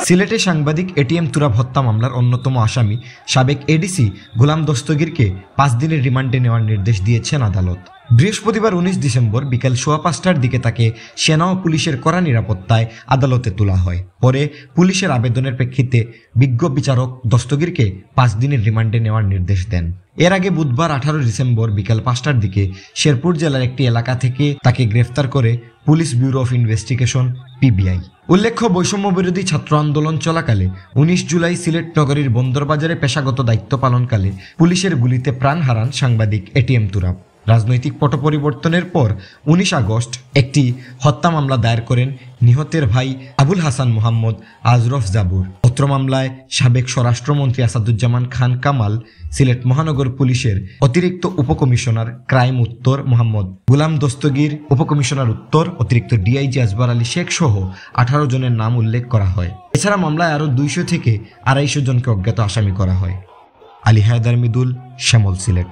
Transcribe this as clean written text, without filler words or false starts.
সিলেটে সাংবাদিক এটিএম তুরাব হত্যা মামলার অন্যতম আসামি সাবেক এডিসি গোলাম দস্তগীরকে 5 দিনের রিমান্ডে নেওয়ার নির্দেশ দিয়েছেন আদালত। বৃহস্পতিবার 19 ডিসেম্বর বিকেল 5:15টার দিকে তাকে সেনা ও পুলিশের কড়া নিরাপত্তায় আদালতে তোলা হয়। পরে পুলিশের আবেদনের প্রেক্ষিতে বিজ্ঞ বিচারক দস্তগীরকে 5 দিনের রিমান্ডে নেওয়ার নির্দেশ দেন। এর আগে বুধবার 18 ডিসেম্বর বিকেল 5টার দিকে শেরপুর জেলার একটি এলাকা থেকে তাকে গ্রেফতার করে police bureau of investigation PBI. উল্লেখ্য, বৈষম্য বিরোধী ছাত্র আন্দোলন চলাকালে 19 জুলাই সিলেট নগরীর বন্দরবাজারে পেশাগত দায়িত্ব পালনকালে পুলিশের গুলিতে প্রাণ হারান সাংবাদিক এটিএম তুরাব। রাজনৈতিক পট পরিবর্তনের পর 19 আগস্ট একটি হত্যা মামলা দায়ের করেন নিহতের ভাই আবুল হাসান মোহাম্মদ আজরফ জাবুর। অত্র মামলায় সাবেক স্বরাষ্ট্রমন্ত্রী আসাদুজ্জামান খান কামাল, সিলেট মহানগর পুলিশের অতিরিক্ত উপকমিশনার ক্রাইম উত্তর মোহাম্মদ গোলাম দস্তগীর, উপকমিশনার উত্তর অতিরিক্ত ডিআইজি আসবার আলী শেখ সহ 18 জনের নাম উল্লেখ করা হয়। এছাড়া মামলায় আরও 200 থেকে 250 জনকে অজ্ঞাত আসামি করা হয়। আলী হায়দার মৃদুল, শ্যামল, সিলেট।